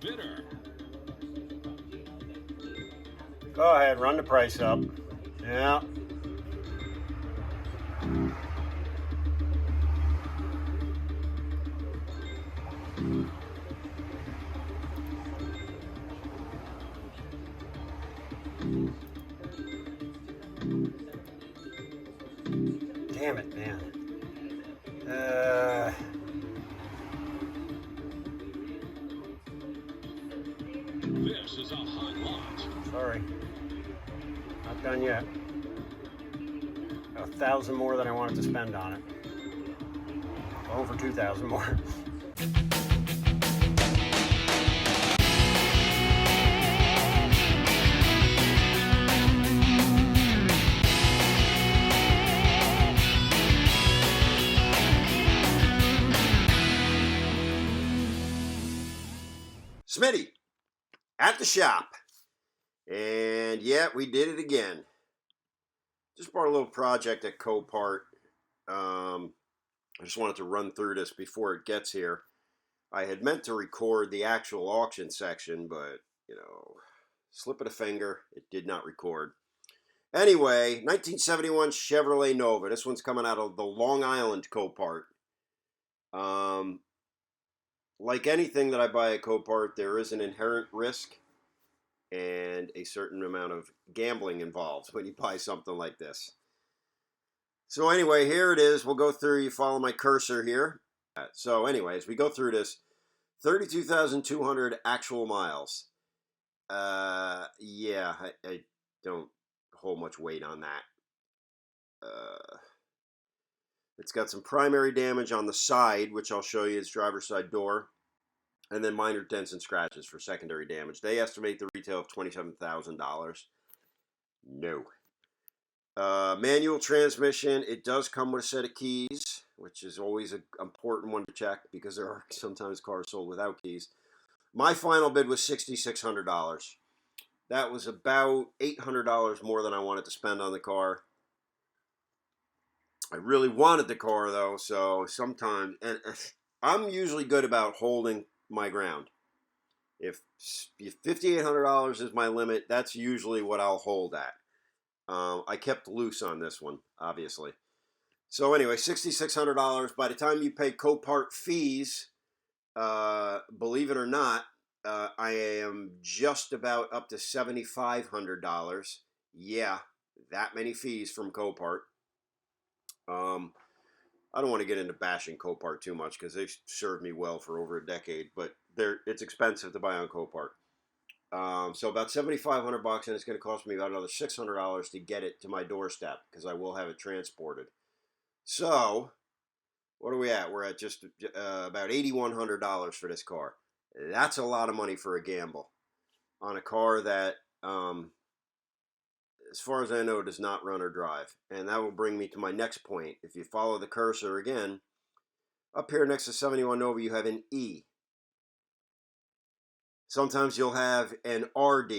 bidder. Go ahead, run the price up. Yeah. Damn it, man. This is a hot lot. Sorry. Not done yet. Got 1,000 more than I wanted to spend on it. Going for 2,000 more. Smitty at the shop. And yeah, we did it again. Just bought a little project at Copart. I just wanted to run through this before it gets here. I had meant to record the actual auction section, but, you know, slip of the finger, it did not record. Anyway, 1971 Chevrolet Nova. This one's coming out of the Long Island Copart. Like anything that I buy at Copart, there is an inherent risk and a certain amount of gambling involved when you buy something like this. So anyway, here it is. We'll go through. You follow my cursor here. So anyways, we go through this. 32,200 actual miles. Yeah, I don't hold much weight on that. It's got some primary damage on the side, which I'll show you. It's driver's side door. And then minor dents and scratches for secondary damage. They estimate the retail of $27,000. No. Manual transmission. It does come with a set of keys, which is always an important one to check because there are sometimes cars sold without keys. My final bid was $6,600. That was about $800 more than I wanted to spend on the car. I really wanted the car though, so sometimes, and I'm usually good about holding my ground. If $5,800 is my limit, that's usually what I'll hold at. I kept loose on this one, obviously. So anyway, $6,600. By the time you pay Copart fees, believe it or not, I am just about up to $7,500. Yeah, that many fees from Copart. I don't want to get into bashing Copart too much because they've served me well for over a decade, but it's expensive to buy on Copart. So about $7,500, and it's going to cost me about another $600 to get it to my doorstep because I will have it transported. So, what are we at? We're at just about $8,100 for this car. That's a lot of money for a gamble on a car that, as far as I know, does not run or drive. And that will bring me to my next point. If you follow the cursor again, up here next to 71 Nova, you have an E. Sometimes you'll have an RD,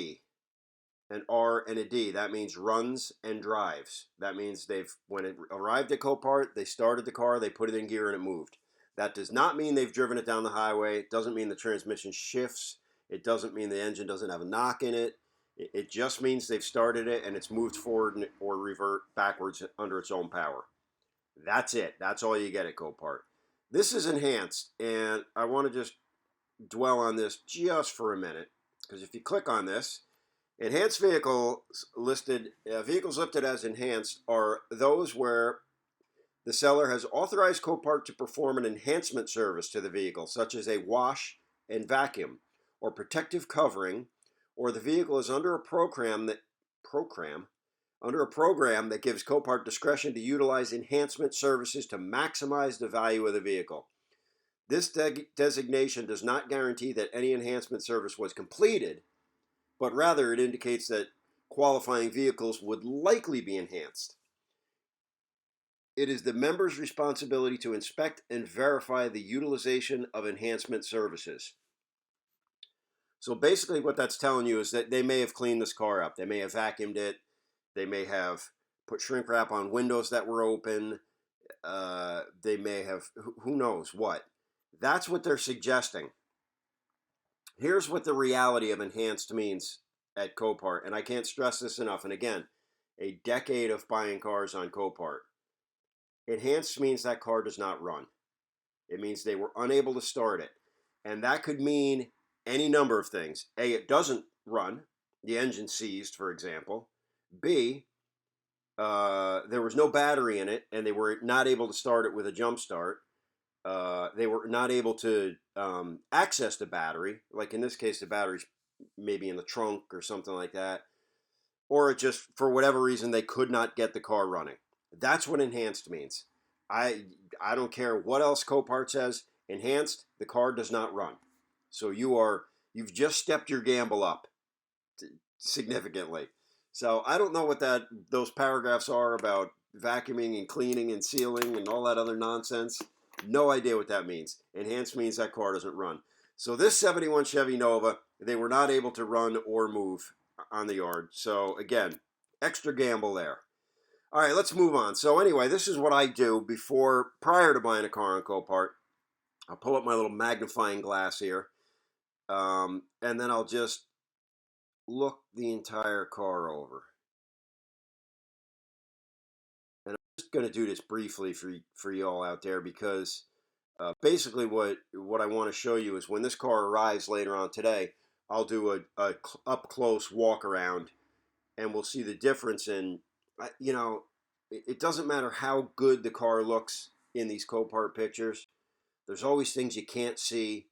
an R and a D. That means runs and drives. That means when it arrived at Copart, they started the car, they put it in gear, and it moved. That does not mean they've driven it down the highway. It doesn't mean the transmission shifts. It doesn't mean the engine doesn't have a knock in it. It just means they've started it and it's moved forward or revert backwards under its own power. That's it. That's all you get at Copart. This is enhanced, and I want to just dwell on this just for a minute, because if you click on this, enhanced vehicles listed as enhanced are those where the seller has authorized Copart to perform an enhancement service to the vehicle, such as a wash and vacuum or protective covering, or the vehicle is under a program that gives Copart discretion to utilize enhancement services to maximize the value of the vehicle. This designation does not guarantee that any enhancement service was completed, but rather it indicates that qualifying vehicles would likely be enhanced. It is the member's responsibility to inspect and verify the utilization of enhancement services. So basically what that's telling you is that they may have cleaned this car up. They may have vacuumed it. They may have put shrink wrap on windows that were open. They may have, who knows what. That's what they're suggesting. Here's what the reality of enhanced means at Copart, and I can't stress this enough. And again, a decade of buying cars on Copart. Enhanced means that car does not run. It means they were unable to start it. And that could mean any number of things. A, it doesn't run. The engine seized, for example. B, there was no battery in it, and they were not able to start it with a jump start. They were not able to access the battery. Like in this case, the battery's maybe in the trunk or something like that. Or it just, for whatever reason, they could not get the car running. That's what enhanced means. I I don't care what else Copart says. Enhanced, the car does not run. So you've just stepped your gamble up significantly. So I don't know what those paragraphs are about vacuuming and cleaning and sealing and all that other nonsense. No idea what that means. Enhanced means that car doesn't run. So this 71 Chevy Nova, they were not able to run or move on the yard. So again, extra gamble there. All right, let's move on. So anyway, this is what I do prior to buying a car on Copart. I'll pull up my little magnifying glass here, and then I'll just look the entire car over. And I'm just going to do this briefly for you all out there because basically what I want to show you is when this car arrives later on today, I'll do a up close walk around, and we'll see the difference in, it doesn't matter how good the car looks in these Copart pictures. There's always things you can't see.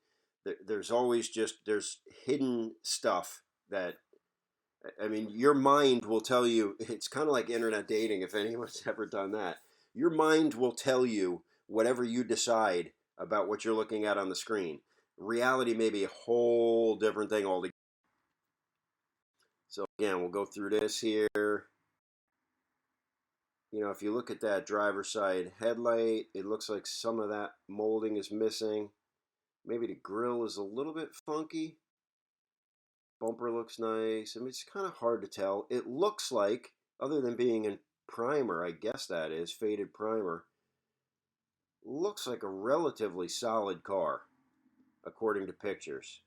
There's always there's hidden stuff that, I mean, your mind will tell you. It's kind of like internet dating, if anyone's ever done that. Your mind will tell you whatever you decide about what you're looking at on the screen. Reality may be a whole different thing altogether. So again, we'll go through this here. If you look at that driver's side headlight, it looks like some of that molding is missing. Maybe the grill is a little bit funky. Bumper looks nice. I mean, it's kind of hard to tell. It looks like, other than being in primer, I guess that is, faded primer, looks like a relatively solid car, according to pictures.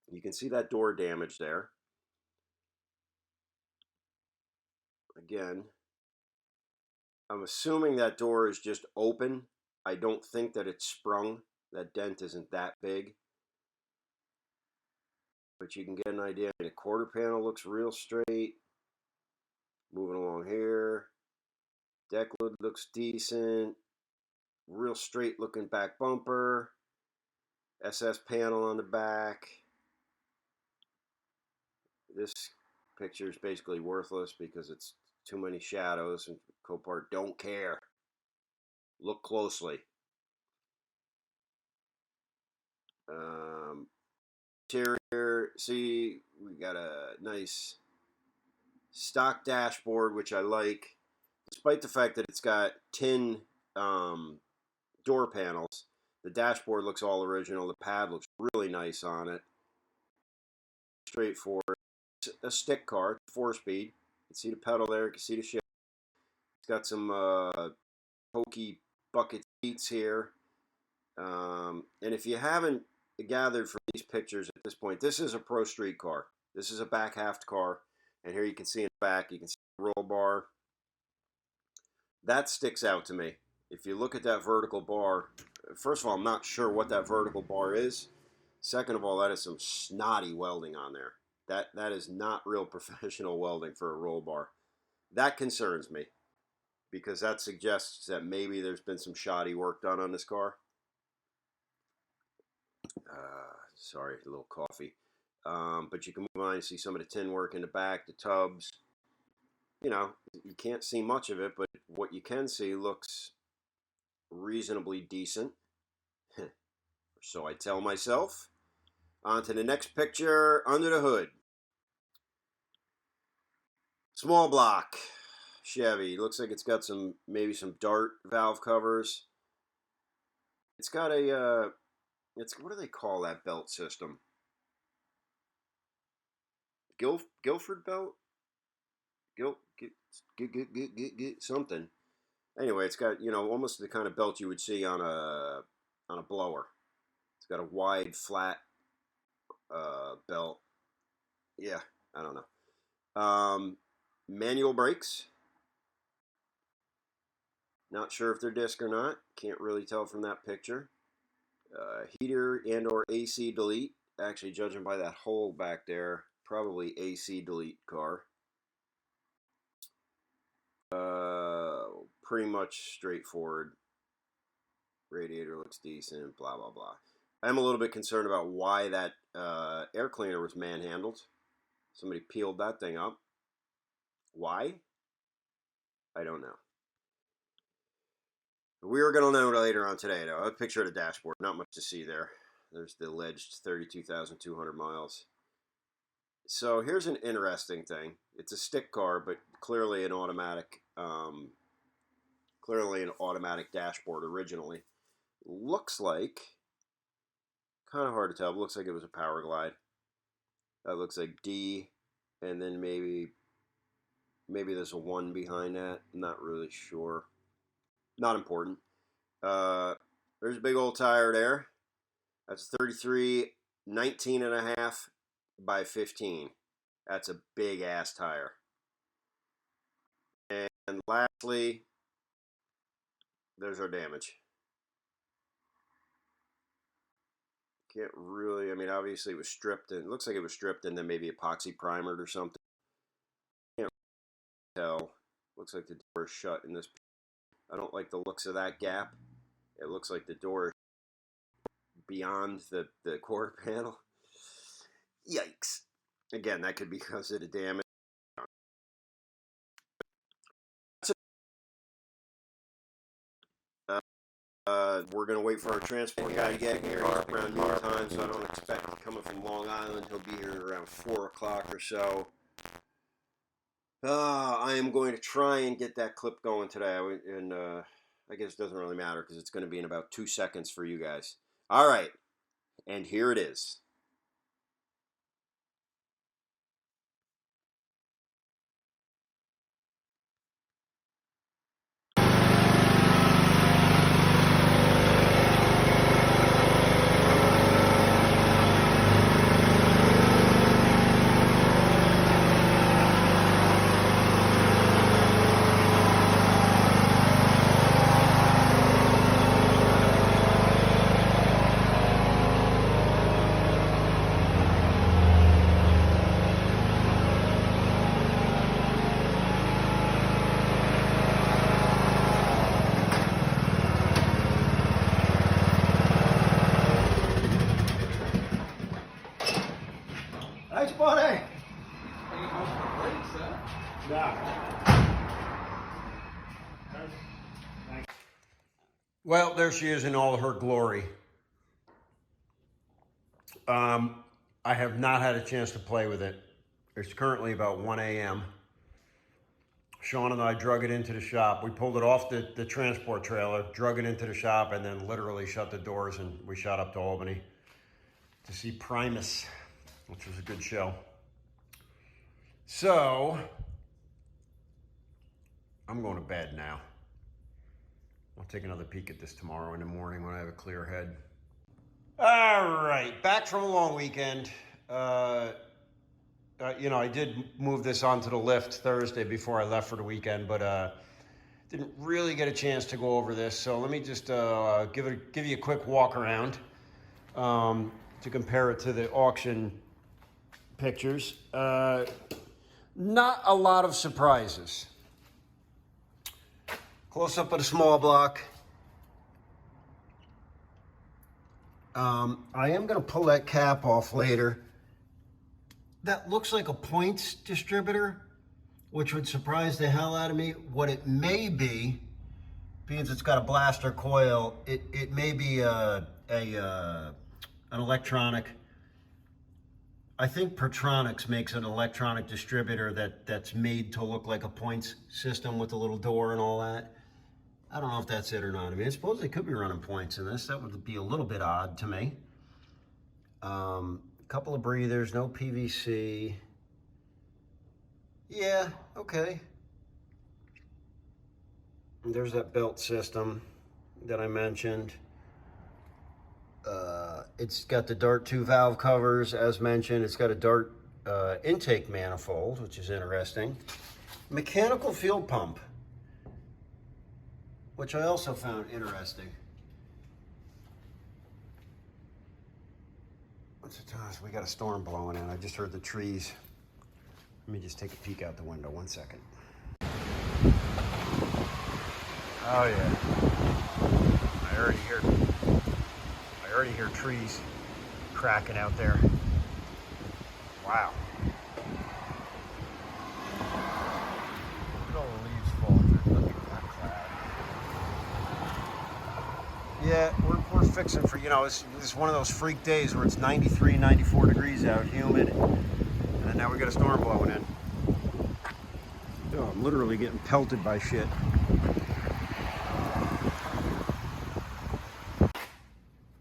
You can see that door damage there. Again, I'm assuming that door is just open. I don't think that it's sprung. That dent isn't that big. But you can get an idea. The quarter panel looks real straight. Moving along here. Deck lid looks decent. Real straight looking back bumper. SS panel on the back. This picture is basically worthless because it's too many shadows and Copart don't care. Look closely. Interior, see, we got a nice stock dashboard, which I like, despite the fact that it's got tin door panels. The dashboard looks all original. The pad looks really nice on it. Straightforward. It's a stick car, 4-speed. You can see the pedal there. You can see the shift. It's got some pokey bucket seats here. And if you haven't gathered from these pictures at this point, this is a Pro Street car. This is a back half car. And here you can see in the back, you can see the roll bar. That sticks out to me. If you look at that vertical bar, first of all, I'm not sure what that vertical bar is. Second of all, that is some snotty welding on there. That is not real professional welding for a roll bar. That concerns me because that suggests that maybe there's been some shoddy work done on this car. Sorry, a little coffee. But you can move on and see some of the tin work in the back, the tubs. You can't see much of it, but what you can see looks reasonably decent. So I tell myself. On to the next picture, under the hood. Small block Chevy. Looks like it's got maybe some dart valve covers. It's got what do they call that belt system? Guilford belt? Something. Anyway, it's got, almost the kind of belt you would see on a blower. It's got a wide, flat belt. Yeah, I don't know. Manual brakes. Not sure if they're disc or not. Can't really tell from that picture. Heater and or AC delete. Actually, judging by that hole back there, probably AC delete car. Pretty much straightforward. Radiator looks decent, blah, blah, blah. I'm a little bit concerned about why that air cleaner was manhandled. Somebody peeled that thing up. Why? I don't know. We are going to know later on today, though. A picture of the dashboard. Not much to see there. There's the alleged 32,200 miles. So here's an interesting thing. It's a stick car, but clearly an automatic dashboard originally. Looks like, kind of hard to tell, but looks like it was a Power Glide. That looks like D, and then maybe there's a 1 behind that. I'm not really sure. Not important. There's a big old tire there. That's 33, 19 and a half by 15. That's a big ass tire. And lastly, there's our damage. Can't really, I mean, obviously it was stripped, and it looks like it was stripped and then maybe epoxy primered or something. Can't tell. Looks like the door is shut in this. I don't like the looks of that gap. It looks like the door is beyond the quarter panel. Yikes. Again, that could be because of the damage. We're going to wait for our transport guy to get here. It's around noon time, so I don't expect him coming from Long Island. He'll be here around 4 o'clock or so. I am going to try and get that clip going today, and I guess it doesn't really matter because it's going to be in about 2 seconds for you guys. All right, and here it is. Thanks, buddy. Well, there she is in all her glory. I have not had a chance to play with it. It's currently about 1 a.m. Sean and I drug it into the shop. We pulled it off the transport trailer, drug it into the shop, and then literally shut the doors, and we shot up to Albany to see Primus, which was a good show. So, I'm going to bed now. I'll take another peek at this tomorrow in the morning when I have a clear head. All right, back from a long weekend. You know, I did move this onto the lift Thursday before I left for the weekend, but didn't really get a chance to go over this. So let me just give you a quick walk around to compare it to the auction pictures. Not a lot of surprises. Close up of the small block. I am going to pull that cap off later. That looks like a points distributor, which would surprise the hell out of me. What it may be, because it's got a blaster coil, it may be an electronic. I think Pertronics makes an electronic distributor that's made to look like a points system with a little door and all that. I don't know if that's it or not. I mean, I suppose they could be running points in this. That would be a little bit odd to me. Couple of breathers, no PVC. Yeah, okay. And there's that belt system that I mentioned. It's got the Dart 2 valve covers, as mentioned. It's got a Dart intake manifold, which is interesting. Mechanical fuel pump, which I also found interesting. What's it telling us? We got a storm blowing in. I just heard the trees. Let me just take a peek out the window. 1 second. Oh yeah. I already hear trees cracking out there. Wow. Look at all the leaves falling through. Look at that cloud. Yeah, we're fixing for, you know, it's one of those freak days where it's 93, 94 degrees out, humid, and now we got a storm blowing in. Oh, I'm literally getting pelted by shit.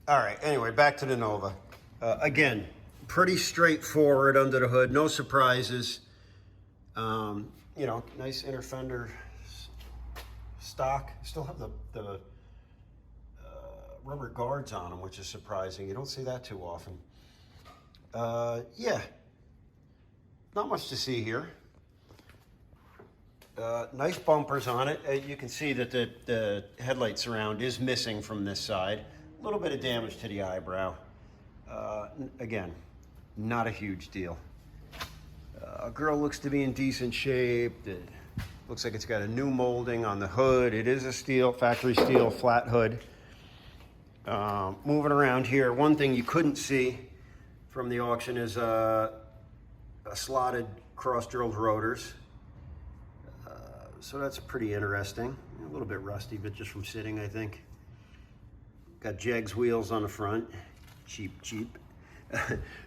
All right, anyway, back to the Nova. Again, pretty straightforward under the hood, no surprises. You know, nice inner fender stock. Still have the rubber guards on them, which is surprising. You don't see that too often. Yeah, not much to see here. Nice bumpers on it. You can see that the headlight surround is missing from this side. A little bit of damage to the eyebrow. Again, not a huge deal. Girl looks to be in decent shape. It looks like it's got a new molding on the hood. It is a steel, factory steel flat hood. Moving around here, one thing you couldn't see from the auction is a slotted cross-drilled rotors. So that's pretty interesting. A little bit rusty, but just from sitting, I think. Got Jegs wheels on the front. Cheap.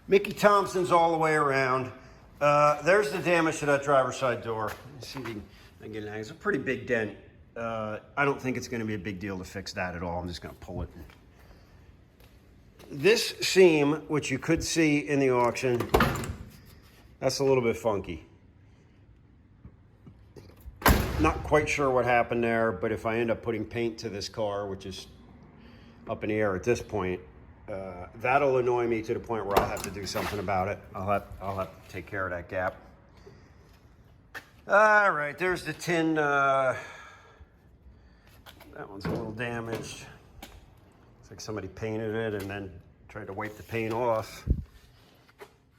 Mickey Thompson's all the way around. There's the damage to that driver's side door. Let's see if you can get it. It's a pretty big dent. I don't think it's going to be a big deal to fix that at all. I'm just going to pull it. This seam, which you could see in the auction, that's a little bit funky. Not quite sure what happened there, but if I end up putting paint to this car, which is up in the air at this point, that'll annoy me to the point where I'll have to do something about it. I'll have to take care of that gap. All right, there's the tin. That one's a little damaged. It's like somebody painted it and then tried to wipe the paint off.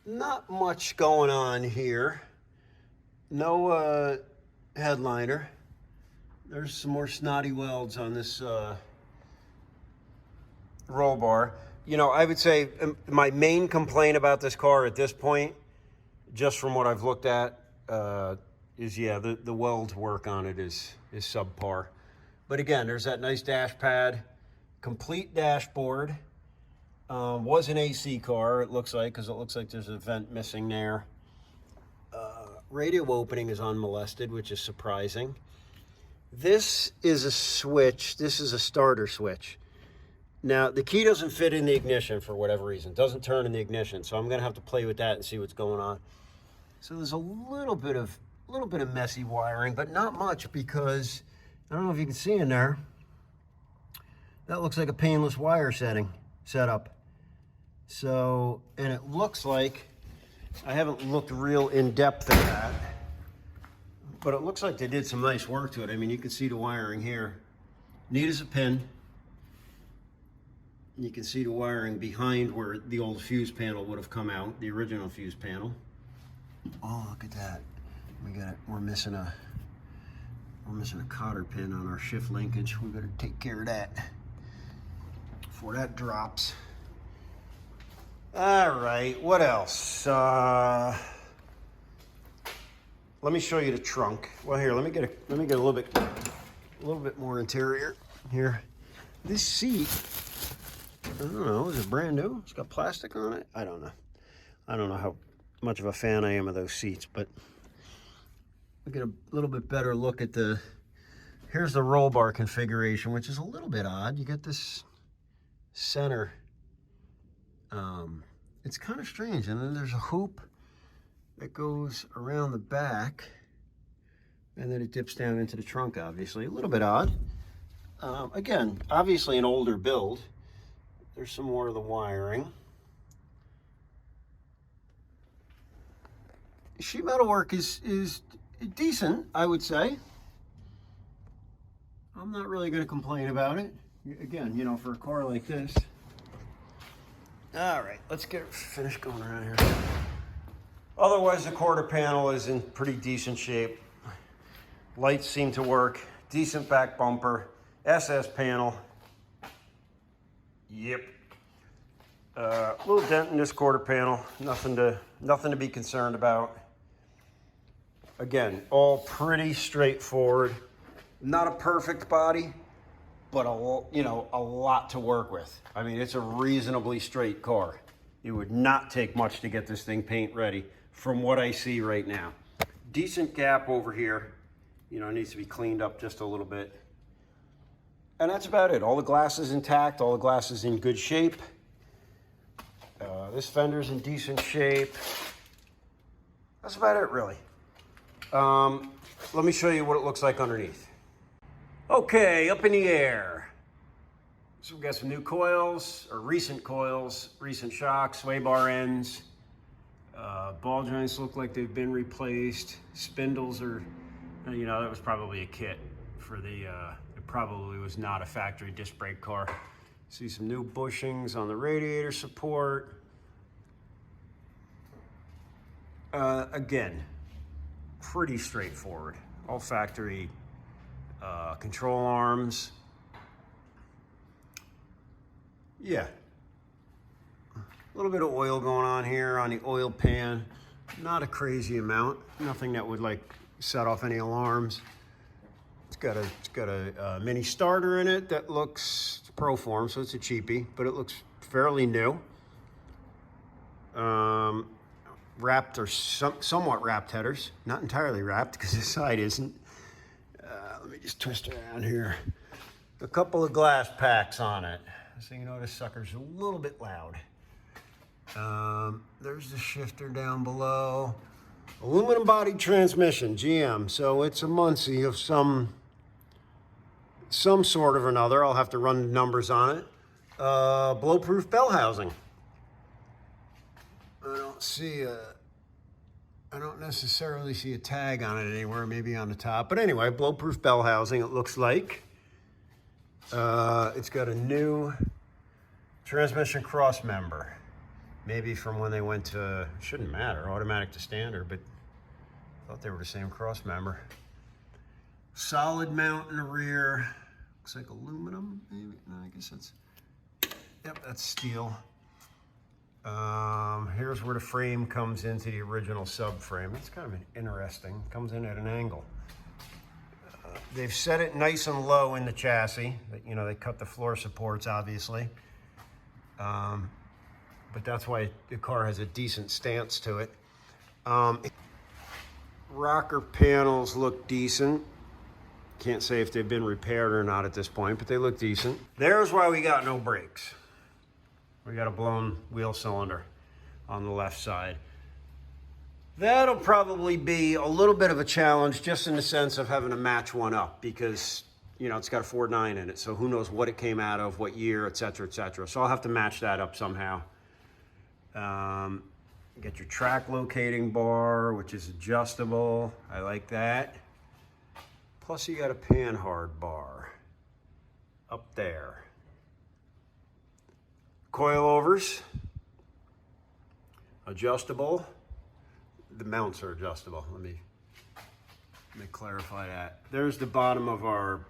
Not much going on here. No headliner. There's some more snotty welds on this roll bar. You know, I would say my main complaint about this car at this point, just from what I've looked at, is yeah, the weld work on it is subpar. But again, there's that nice dash pad, complete dashboard. Was an AC car, it looks like, because it looks like there's a vent missing there. Radio opening is unmolested, which is surprising. This is a switch. This is a starter switch. Now, the key doesn't fit in the ignition for whatever reason. It doesn't turn in the ignition, so I'm going to have to play with that and see what's going on. So there's a little bit of messy wiring, but not much, because I don't know if you can see in there. That looks like a painless wire setup. So, and it looks like, I haven't looked real in depth at that, but it looks like they did some nice work to it. I mean, you can see the wiring here. Neat as a pin. You can see the wiring behind where the old fuse panel would have come out, the original fuse panel. Oh, look at that. We're missing a cotter pin on our shift linkage. We better take care of that before that drops. All right, what else? Let me show you the trunk. Well, here, let me get a little bit more interior here. This seat, I don't know, is it brand new? It's got plastic on it? I don't know. I don't know how much of a fan I am of those seats, but we get a little bit better look at here's the roll bar configuration, which is a little bit odd. You get this center, it's kind of strange. And then there's a hoop that goes around the back, and then it dips down into the trunk, obviously. A little bit odd. Again, obviously an older build. There's some more of the wiring. Sheet metal work is decent, I would say. I'm not really going to complain about it. Again, you know, for a car like this. All right, let's get it finished going around here. Otherwise, the quarter panel is in pretty decent shape. Lights seem to work. Decent back bumper. SS panel. Yep. Little dent in this quarter panel. Nothing to be concerned about. Again, all pretty straightforward. Not a perfect body, but a lot to work with. I mean, it's a reasonably straight car. It would not take much to get this thing paint ready from what I see right now. Decent gap over here. You know, it needs to be cleaned up just a little bit. And that's about it. All the glass is intact. All the glass is in good shape. This fender's in decent shape. That's about it, really. Let me show you what it looks like underneath. Okay, up in the air. So we've got some new coils, or recent coils, recent shocks, sway bar ends. Ball joints look like they've been replaced. Spindles are, you know, that was probably a kit for the, it probably was not a factory disc brake car. See some new bushings on the radiator support. Again, pretty straightforward. All factory control arms. Yeah. A little bit of oil going on here on the oil pan. Not a crazy amount. Nothing that would like set off any alarms. It's got a mini starter in it that looks Proform, so it's a cheapie, but it looks fairly new. Wrapped or somewhat wrapped headers. Not entirely wrapped because this side isn't. Let me just twist around here. A couple of glass packs on it. So you know this sucker's a little bit loud. There's the shifter down below. Aluminum bodied transmission, GM. So it's a Muncie of some sort of another. I'll have to run the numbers on it. Blow-proof bell housing. I don't necessarily see a tag on it anywhere, maybe on the top. But anyway, blow-proof bell housing, it looks like. It's got a new transmission cross member. Maybe from when they went to, shouldn't matter, automatic to standard, but I thought they were the same cross member. Solid mount in the rear. Looks like aluminum, maybe? No, I guess that's, yep, that's steel. Here's where the frame comes into the original subframe. It's kind of an interesting, comes in at an angle. They've set it nice and low in the chassis. You know, they cut the floor supports, obviously. But that's why the car has a decent stance to it. Rocker panels look decent. Can't say if they've been repaired or not at this point, but they look decent. There's why we got no brakes. We got a blown wheel cylinder on the left side. That'll probably be a little bit of a challenge just in the sense of having to match one up because, you know, it's got a 4.9 in it. So who knows what it came out of, what year, et cetera, et cetera. So I'll have to match that up somehow. Get your track locating bar, which is adjustable. I like that. Plus you got a panhard bar up there. Coilovers, adjustable. The mounts are adjustable. Let me clarify that. There's the bottom of our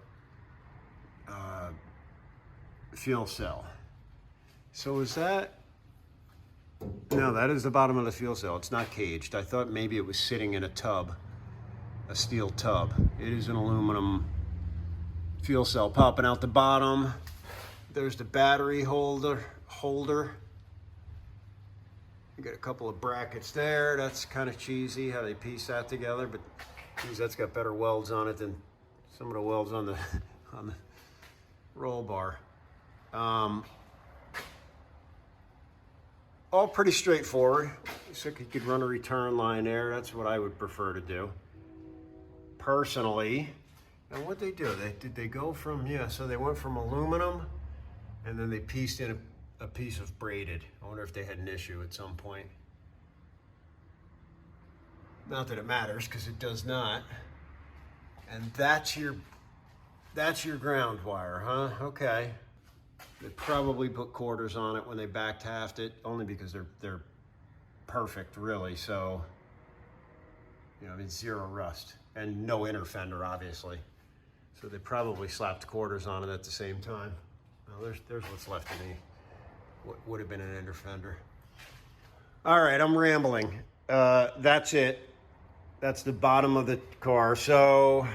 fuel cell. So is that? No, that is the bottom of the fuel cell. It's not caged. I thought maybe it was sitting in a tub, a steel tub. It is an aluminum fuel cell popping out the bottom. There's the battery holder. You got a couple of brackets there. That's kind of cheesy how they piece that together, but geez, that's got better welds on it than some of the welds on the roll bar. All pretty straightforward. Looks like you could run a return line there. That's what I would prefer to do, personally. And what they do, did they go from, yeah, so they went from aluminum and then they pieced in a piece of braided. I wonder if they had an issue at some point. Not that it matters, because it does not. And that's your ground wire, huh? Okay. They probably put quarters on it when they back taffed it, only because they're perfect, really. So, you know, I mean, zero rust and no inner fender, obviously. So they probably slapped quarters on it at the same time. Well, there's what's left of me. What would have been an inner fender. All right, I'm rambling. That's it. That's the bottom of the car. So,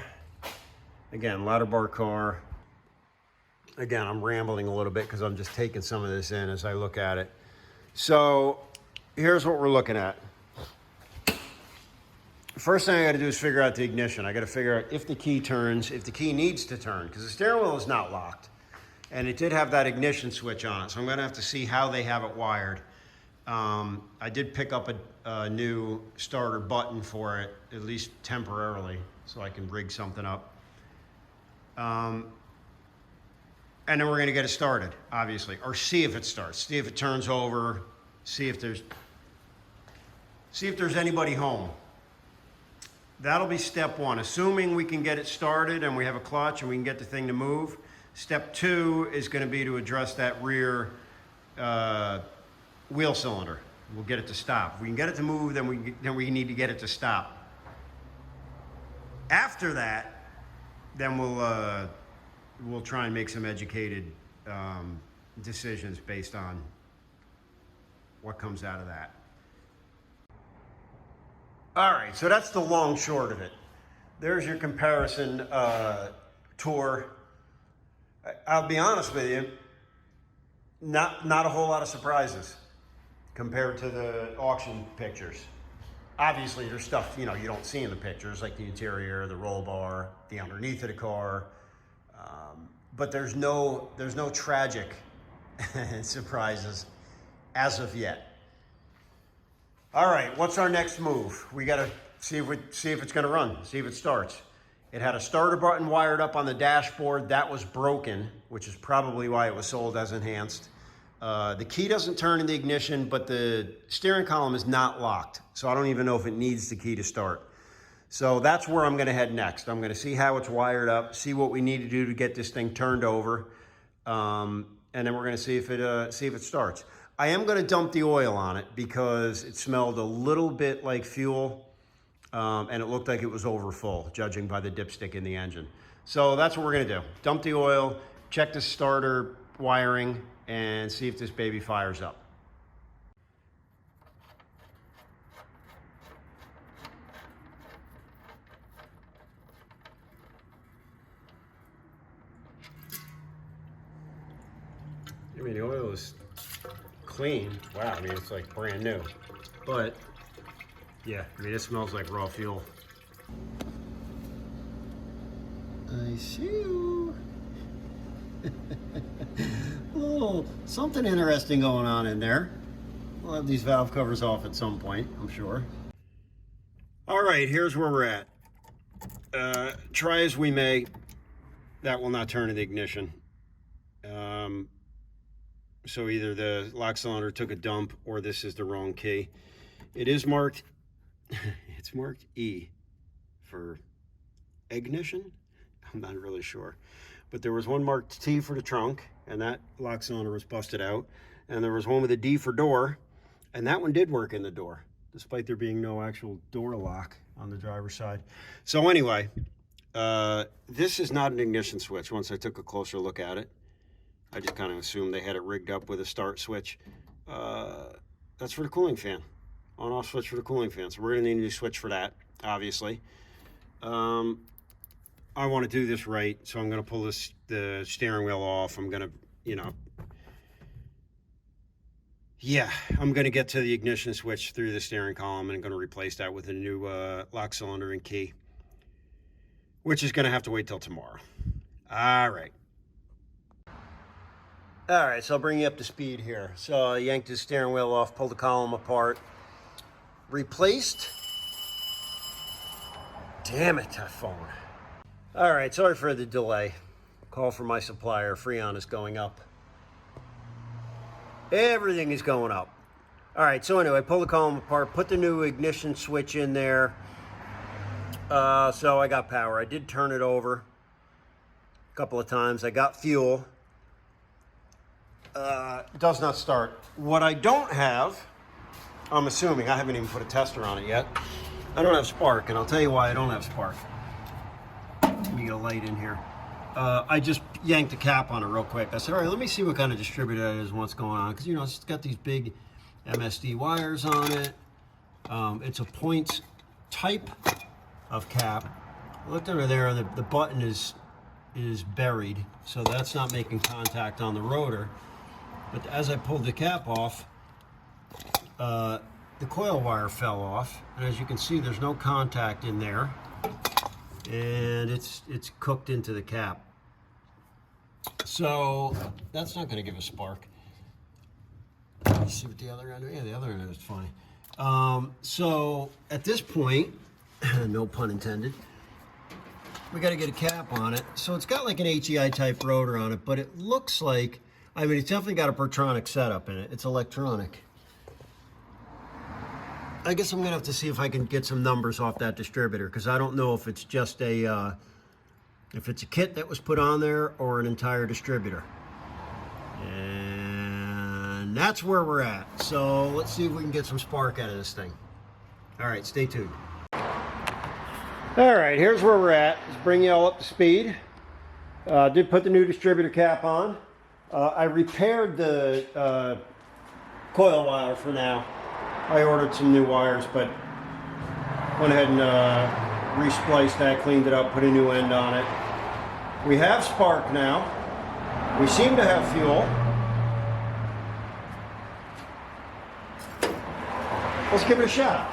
again, ladder bar car. Again, I'm rambling a little bit because I'm just taking some of this in as I look at it. So, here's what we're looking at. First thing I got to do is figure out the ignition. I got to figure out if the key turns, if the key needs to turn, because the steering wheel is not locked. And it did have that ignition switch on it, so I'm going to have to see how they have it wired. I did pick up a new starter button for it, at least temporarily, so I can rig something up. And then we're going to get it started, obviously, or see if it starts, see if it turns over, see if there's anybody home. That'll be step one. Assuming we can get it started and we have a clutch and we can get the thing to move. Step two is going to be to address that rear wheel cylinder. We'll get it to stop. If we can get it to move, then we need to get it to stop. After that, then we'll try and make some educated decisions based on what comes out of that. All right, so that's the long short of it. There's your comparison tour. I'll be honest with you, not a whole lot of surprises compared to the auction pictures. Obviously, there's stuff, you know, you don't see in the pictures, like the interior, the roll bar, the underneath of the car. But there's no tragic surprises as of yet. All right, what's our next move? We got to see if it's going to run, see if it starts. It had a starter button wired up on the dashboard. That was broken, which is probably why it was sold as enhanced. The key doesn't turn in the ignition, but the steering column is not locked. So I don't even know if it needs the key to start. So that's where I'm going to head next. I'm going to see how it's wired up, see what we need to do to get this thing turned over, and then we're going to see if it starts. I am going to dump the oil on it because it smelled a little bit like fuel, and it looked like it was over full, judging by the dipstick in the engine. So that's what we're going to do. Dump the oil, check the starter wiring, and see if this baby fires up. I mean, the oil is clean. Wow, I mean, it's like brand new. But, yeah, I mean, it smells like raw fuel. I see you. Oh, something interesting going on in there. We'll have these valve covers off at some point, I'm sure. All right, here's where we're at. Try as we may, that will not turn in the ignition. So either the lock cylinder took a dump or this is the wrong key. It is marked, it's marked E for ignition. I'm not really sure. But there was one marked T for the trunk, and that lock cylinder was busted out. And there was one with a D for door, and that one did work in the door, despite there being no actual door lock on the driver's side. So anyway, this is not an ignition switch once I took a closer look at it. I just kind of assumed they had it rigged up with a start switch. That's for the cooling fan. On-off switch for the cooling fan. So we're going to need a new switch for that, obviously. I want to do this right, so I'm going to pull the steering wheel off. I'm going to, I'm going to get to the ignition switch through the steering column and I'm going to replace that with a new lock cylinder and key, which is going to have to wait till tomorrow. All right. All right, so I'll bring you up to speed here. So I yanked the steering wheel off, pulled the column apart, replaced. Damn it, that phone. All right, sorry for the delay. Call from my supplier, Freon is going up. Everything is going up. All right, so anyway, pull the column apart, put the new ignition switch in there. So I got power. I did turn it over a couple of times. I got fuel. It does not start. What I don't have, I'm assuming, I haven't even put a tester on it yet. I don't have spark, and I'll tell you why I don't have spark. Let me get a light in here. I just yanked the cap on it real quick. I said, all right, let me see what kind of distributor that is and what's going on. Because, you know, it's got these big MSD wires on it. It's a points type of cap. I looked under there, and the button is buried, so that's not making contact on the rotor. But as I pulled the cap off, the coil wire fell off, and as you can see, there's no contact in there, and it's cooked into the cap. So that's not going to give a spark. Let's see what the other end. Yeah, the other end is fine. So at this point, no pun intended, we got to get a cap on it. So it's got like an HEI type rotor on it, but it looks like, I mean, it's definitely got a Pertronic setup in it. It's electronic. I guess I'm gonna have to see if I can get some numbers off that distributor, because I don't know if it's just a, if it's a kit that was put on there or an entire distributor. And that's where we're at. So let's see if we can get some spark out of this thing. All right, stay tuned. All right, here's where we're at. Let's bring you all up to speed. Did put the new distributor cap on. I repaired the coil wire for now. I ordered some new wires, but went ahead and re-spliced that, cleaned it up, put a new end on it. We have spark now. We seem to have fuel. Let's give it a shot.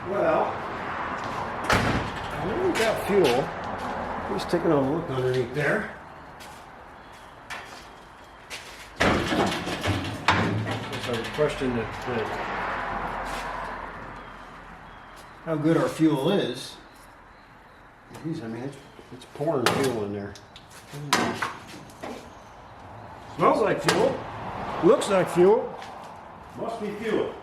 Well, I know we got fuel. Just taking a look underneath there. So I would question how good our fuel is. Geez, I mean, it's pouring fuel in there. Smells like fuel. Looks like fuel. Must be fuel.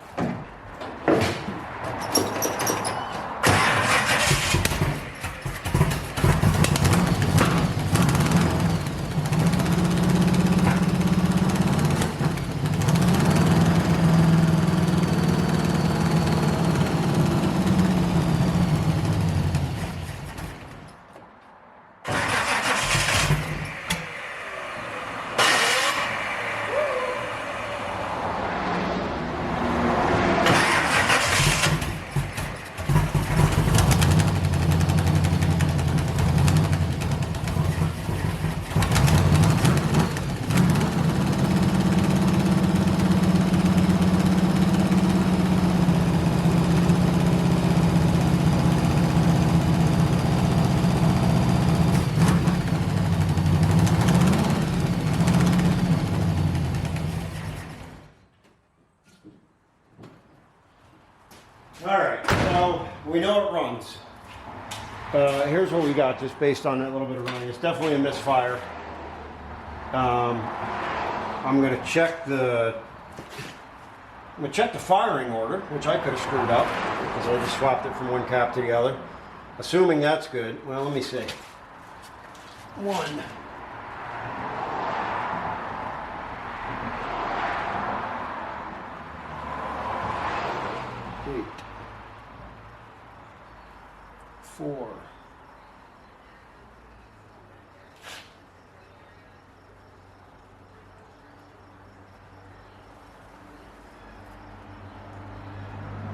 Alright, so we know it runs. Here's what we got just based on that little bit of running. It's definitely a misfire. I'm going to check the firing order, which I could have screwed up because I just swapped it from one cap to the other. Assuming that's good. Well, let me see. 1. 8. 4.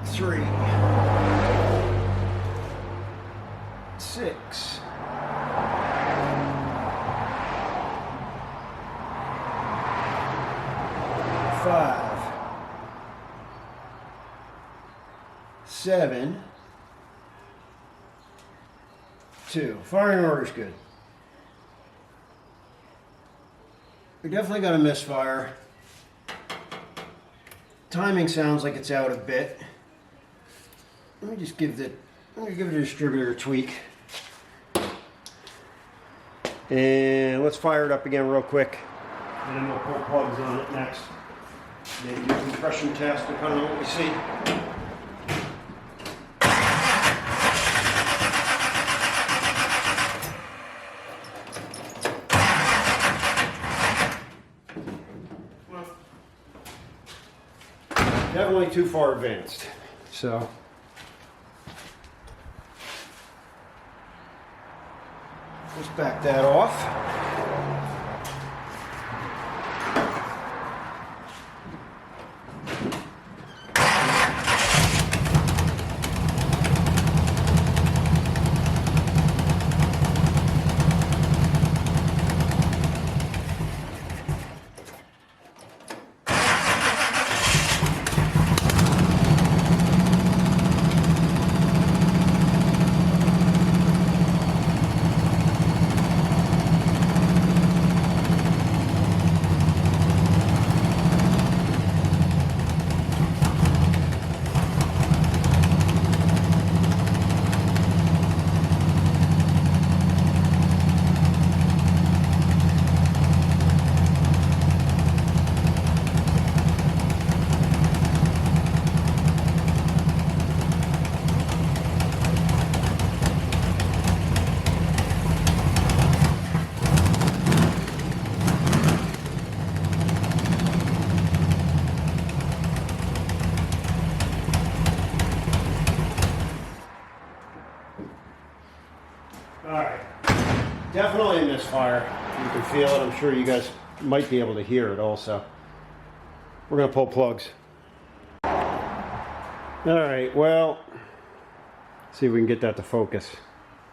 3. 6. 5. 7. too. Firing order's good. We definitely got a misfire. Timing sounds like it's out a bit. Let me just give the distributor a tweak. And let's fire it up again real quick. And then we'll pull plugs on it next. Maybe do a compression test depending on what we see. Definitely too far advanced. So let's back that off. Alright, definitely a misfire. You can feel it. I'm sure you guys might be able to hear it also. We're going to pull plugs. Alright, well, see if we can get that to focus.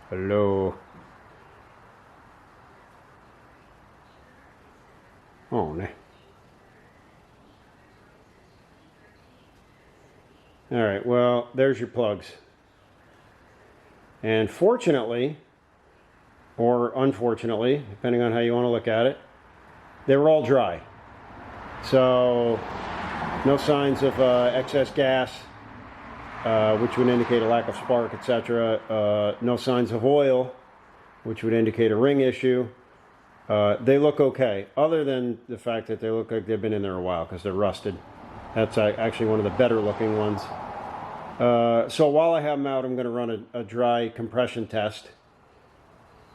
Hello. Oh, no. Alright, well, there's your plugs. And fortunately, or unfortunately, depending on how you want to look at it, they were all dry. So, no signs of excess gas, which would indicate a lack of spark, etc. No signs of oil, which would indicate a ring issue. They look okay, other than the fact that they look like they've been in there a while because they're rusted. That's actually one of the better looking ones. So while I have them out, I'm going to run a dry compression test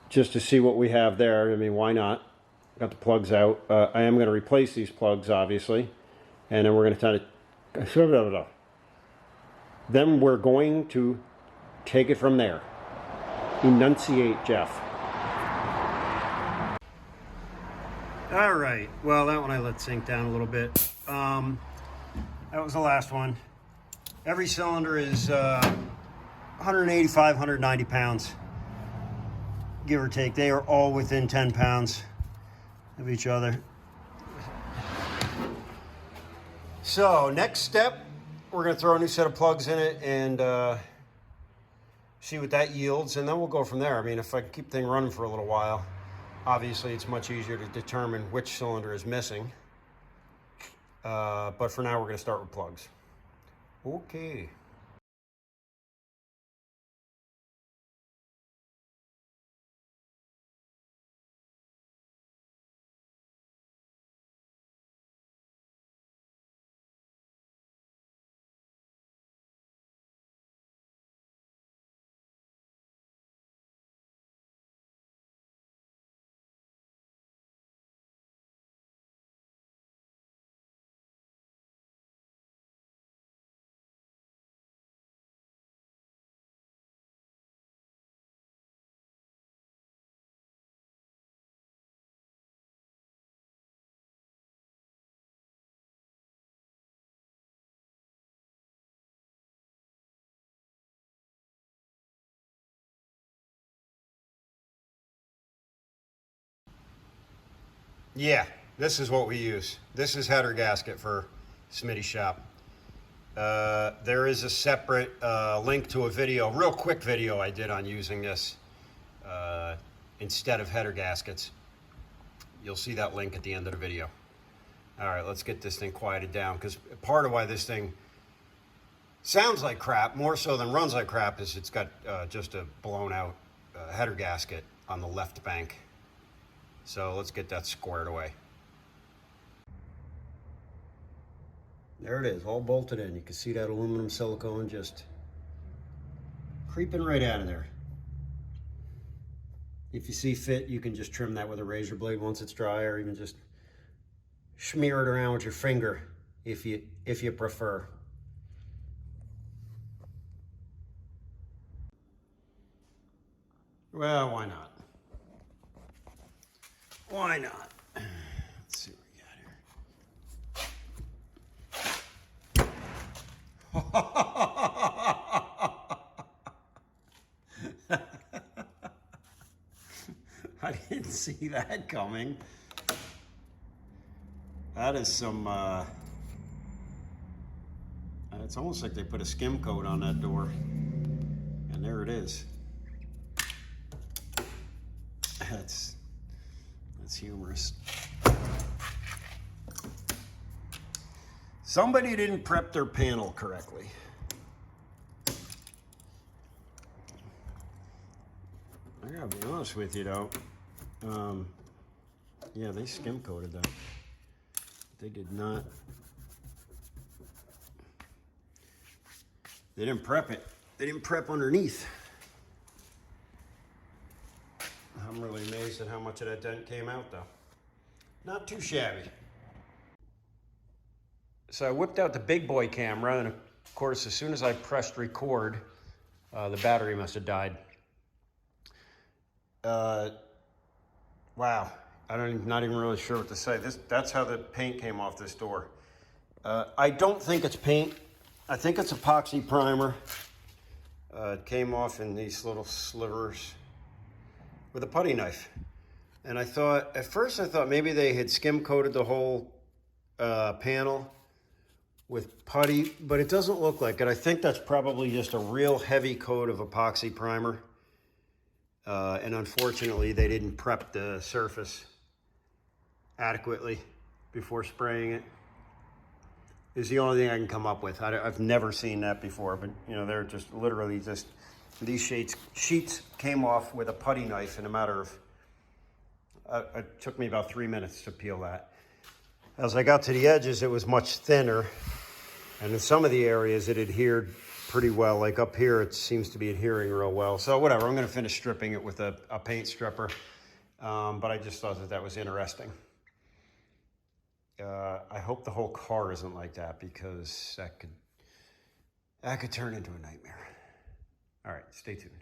just to see what we have there. I mean, why not? Got the plugs out. I am going to replace these plugs, obviously, and then we're going to then we're going to take it from there. Enunciate, Jeff. All right. Well, that one I let sink down a little bit. That was the last one. Every cylinder is 185, 190 pounds, give or take. They are all within 10 pounds of each other. So next step, we're going to throw a new set of plugs in it and see what that yields, and then we'll go from there. I mean, if I can keep the thing running for a little while, obviously it's much easier to determine which cylinder is missing. But for now, we're going to start with plugs. Okay. Yeah, this is what we use. This is header gasket for Smitty's shop. There is a separate link to a video, real quick video I did on using this instead of header gaskets. You'll see that link at the end of the video. All right, let's get this thing quieted down, because part of why this thing sounds like crap, more so than runs like crap, is it's got just a blown out header gasket on the left bank. So let's get that squared away. There it is, all bolted in. You can see that aluminum silicone just creeping right out of there. If you see fit, you can just trim that with a razor blade once it's dry, or even just smear it around with your finger if you prefer. Well, why not? Why not? Let's see what we got here. I didn't see that coming. That is some, it's almost like they put a skim coat on that door. And there it is. That's humorous. Somebody didn't prep their panel correctly. I gotta be honest with you though. Yeah, they skim coated that. They did not. They didn't prep it. They didn't prep underneath. I'm really amazed at how much of that dent came out though. Not too shabby. So I whipped out the big boy camera, and of course, as soon as I pressed record, the battery must have died. Wow, not even really sure what to say. That's how the paint came off this door. I don't think it's paint. I think it's epoxy primer. It came off in these little slivers with a putty knife. And at first I thought maybe they had skim coated the whole panel with putty, but it doesn't look like it. I think that's probably just a real heavy coat of epoxy primer. And unfortunately, they didn't prep the surface adequately before spraying it. Is the only thing I can come up with. I've never seen that before, but you know, they're just literally just, these sheets came off with a putty knife in a matter of, it took me about 3 minutes to peel that. As I got to the edges, it was much thinner, and in some of the areas it adhered pretty well. Like up here, it seems to be adhering real well. So whatever, I'm gonna finish stripping it with a paint stripper, but I just thought that was interesting. I hope the whole car isn't like that, because that could turn into a nightmare. All right, stay tuned.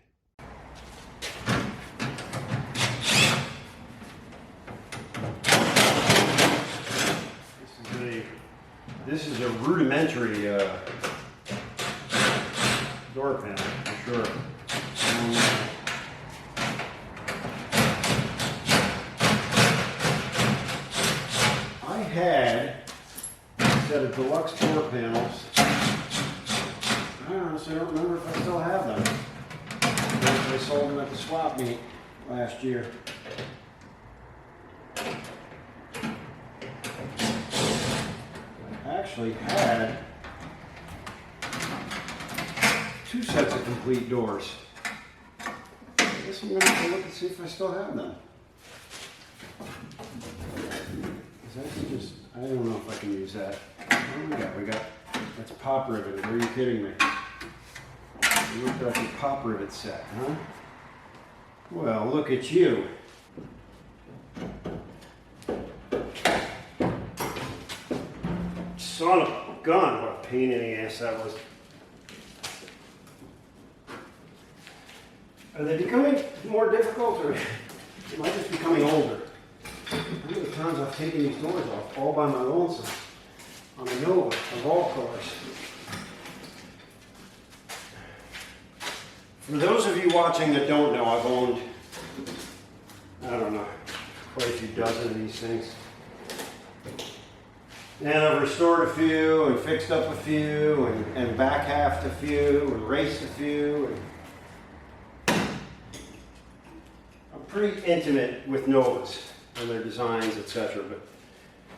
This is a rudimentary door panel, for sure. I had a set of deluxe door panels. I honestly don't remember if I still have them. I sold them at the swap meet last year. I actually had 2 sets of complete doors. I guess I'm gonna have to look and see if I still have them. That's just, I don't know if I can use that. What do we got? That's pop rivet. Are you kidding me? You looked like a pop rivet set, huh? Well, look at you. Son of a gun, what a pain in the ass that was. Are they becoming more difficult, or am I just becoming older? How many times I've taken these doors off all by my lonesome on a Nova of all cars. For those of you watching that don't know, I've owned, I don't know, quite a few dozen of these things. And I've restored a few, and fixed up a few, and back halved a few, and raced a few. pretty intimate with Novas and their designs, etc. But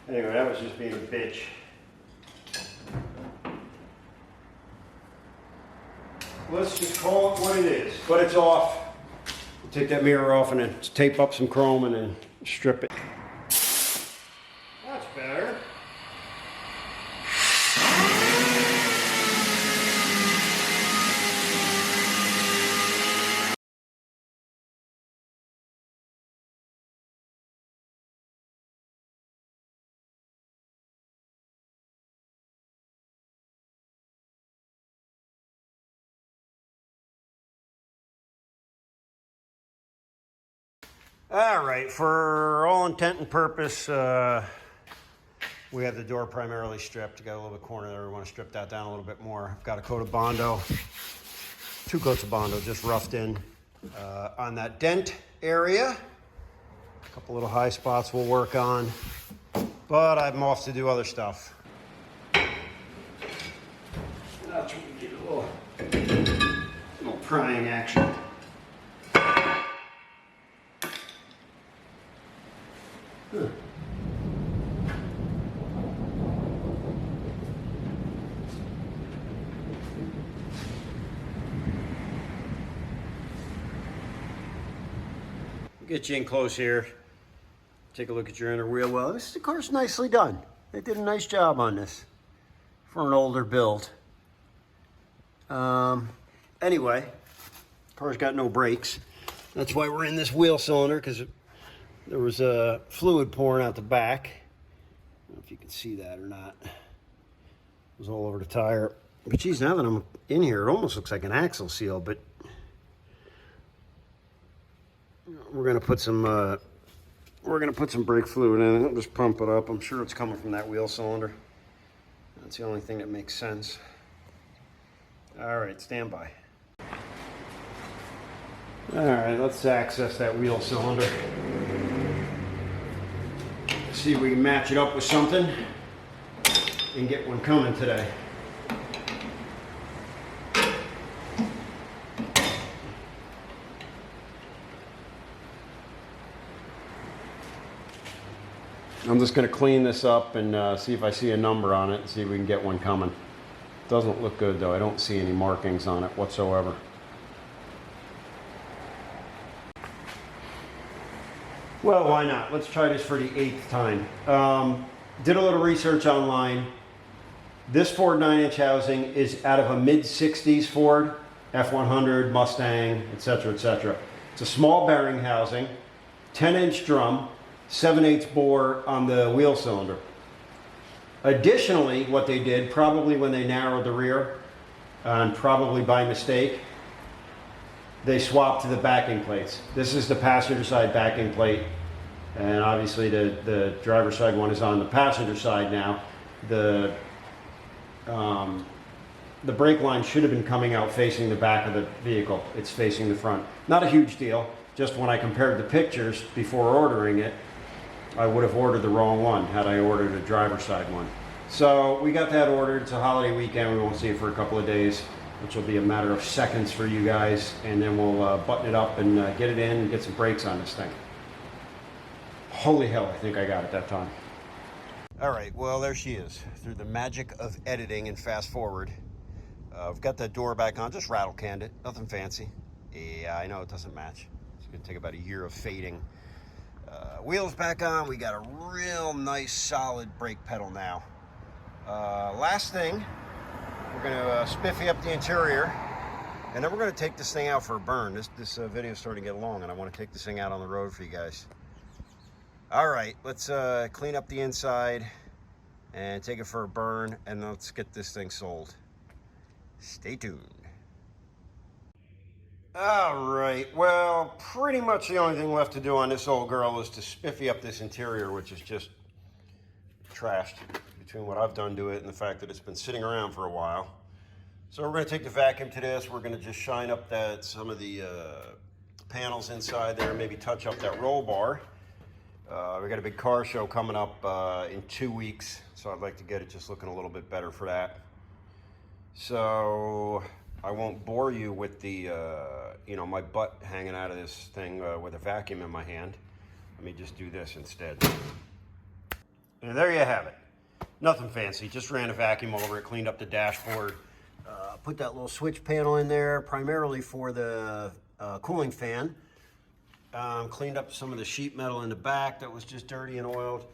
anyway, that was just being a bitch. Let's just call it what it is. But it's off. Take that mirror off and then tape up some chrome and then strip it. That's better. All right, for all intent and purpose, we have the door primarily stripped. Got a little bit corner there. We want to strip that down a little bit more. I've got a coat of Bondo, 2 coats of Bondo, just roughed in on that dent area. A couple little high spots we'll work on, but I'm off to do other stuff. That's where we get a little prying action. Get you in close here. Take a look at your inner wheel well. The car's nicely done. They did a nice job on this for an older build. Anyway, car's got no brakes. That's why we're in this wheel cylinder, because there was fluid pouring out the back. I don't know if you can see that or not. It was all over the tire. But geez, now that I'm in here, it almost looks like an axle seal, but we're gonna put some brake fluid in it. Just pump it up. I'm sure it's coming from that wheel cylinder. That's the only thing that makes sense. All right, stand by. All right, let's access that wheel cylinder. See if we can match it up with something and get one coming today. I'm just going to clean this up and see if I see a number on it and see if we can get one coming. Doesn't look good though. I don't see any markings on it whatsoever. Well, why not? Let's try this for the 8th time. Did a little research online. This Ford 9-inch housing is out of a mid-60s Ford, F100, Mustang, etc., etc. It's a small bearing housing, 10-inch drum, 7/8 bore on the wheel cylinder. Additionally, what they did, probably when they narrowed the rear, and probably by mistake, they swapped to the backing plates. This is the passenger side backing plate, and obviously the driver's side one is on the passenger side now. The brake line should have been coming out facing the back of the vehicle. It's facing the front. Not a huge deal. Just when I compared the pictures before ordering it, I would have ordered the wrong one had I ordered a driver's side one. So we got that ordered. It's a holiday weekend. We won't see it for a couple of days, which will be a matter of seconds for you guys. And then we'll button it up and get it in and get some brakes on this thing. Holy hell, I think I got it that time. All right, well, there she is. Through the magic of editing and fast forward, I've got that door back on, just rattle canned it, nothing fancy. Yeah, I know it doesn't match. It's gonna take about a year of fading. Wheels back on. We got a real nice solid brake pedal now. Last thing, we're gonna spiffy up the interior, and then we're gonna take this thing out for a burn. This video is starting to get long, and I want to take this thing out on the road for you guys. All right, let's clean up the inside and take it for a burn, and let's get this thing sold. Stay tuned. All right, well, pretty much the only thing left to do on this old girl is to spiffy up this interior, which is just trashed between what I've done to it and the fact that it's been sitting around for a while. So we're going to take the vacuum to this. We're going to just shine up some of the panels inside there, maybe touch up that roll bar. We got a big car show coming up in 2 weeks, so I'd like to get it just looking a little bit better for that. So I won't bore you with the, you know, my butt hanging out of this thing with a vacuum in my hand. Let me just do this instead. And there you have it. Nothing fancy, just ran a vacuum over it, cleaned up the dashboard, put that little switch panel in there, primarily for the cooling fan. Cleaned up some of the sheet metal in the back that was just dirty and oiled.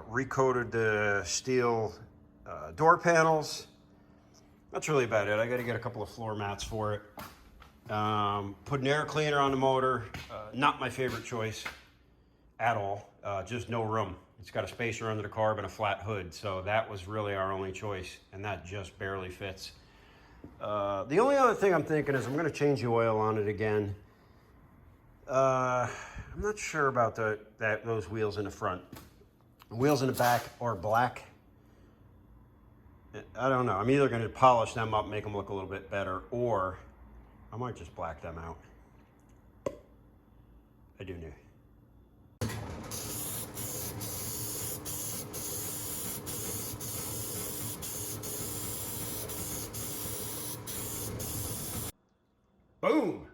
Recoated the steel door panels. That's really about it. I got to get a couple of floor mats for it. Put an air cleaner on the motor. Not my favorite choice at all. Just no room. It's got a spacer under the carb and a flat hood, so that was really our only choice, and that just barely fits. The only other thing I'm thinking is I'm going to change the oil on it again. I'm not sure about those wheels in the front. The wheels in the back are black. I don't know. I'm either going to polish them up, make them look a little bit better, or I might just black them out. I do new. Boom!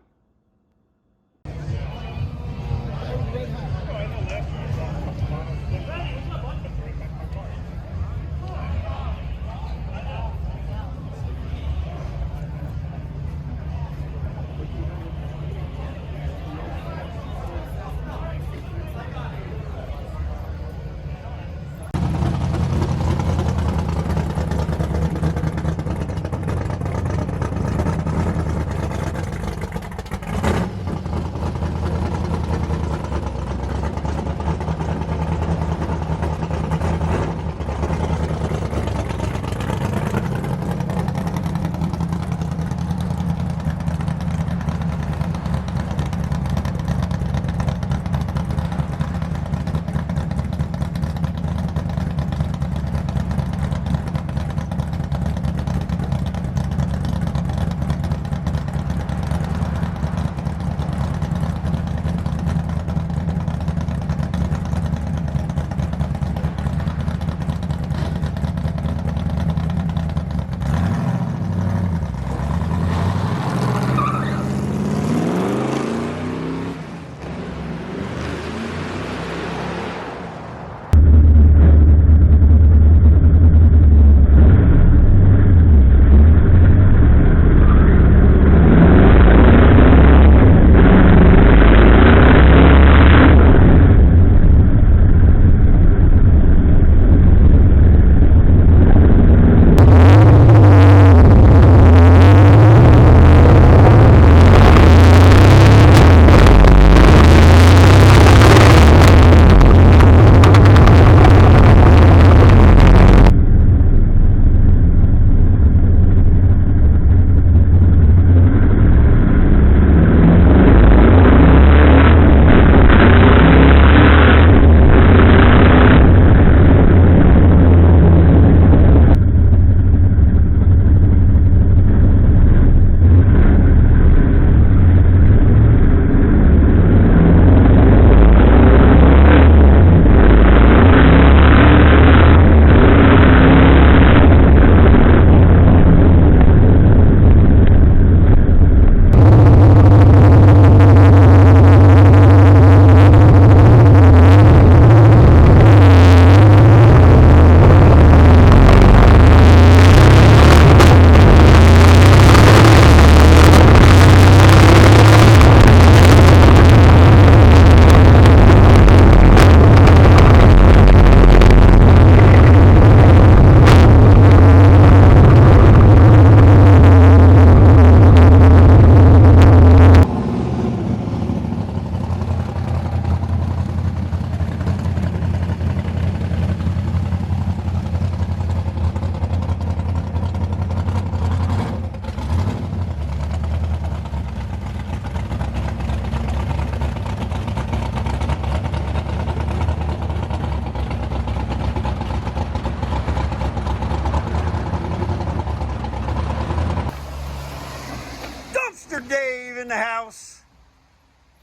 in the house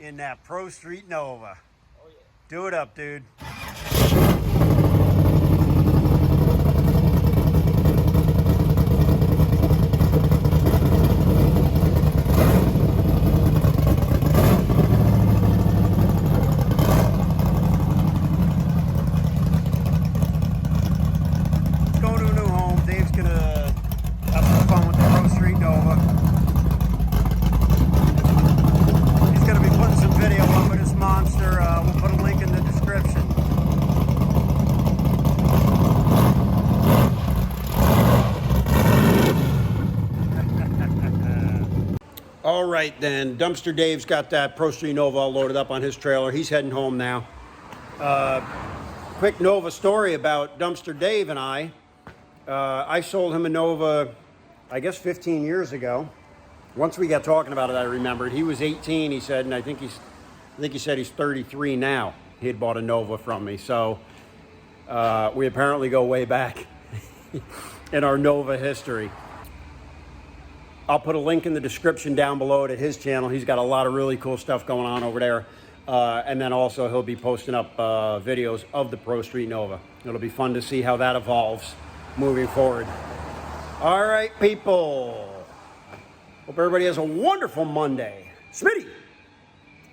in that Pro Street Nova. Oh, yeah. Do it up, dude. All right, then. Dumpster Dave's got that Pro Street Nova all loaded up on his trailer. He's heading home now. Quick Nova story about Dumpster Dave and I. I sold him a Nova, I guess 15 years ago. Once we got talking about it, I remembered. He was 18, he said, and I think he said he's 33 now. He had bought a Nova from me. So we apparently go way back in our Nova history. I'll put a link in the description down below to his channel. He's got a lot of really cool stuff going on over there. And then also he'll be posting up videos of the Pro Street Nova. It'll be fun to see how that evolves moving forward. All right, people. Hope everybody has a wonderful Monday. Smitty,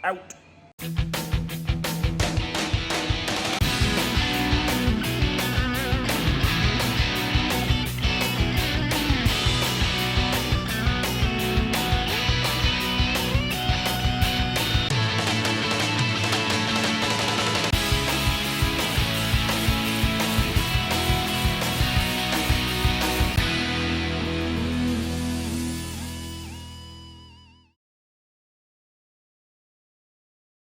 out.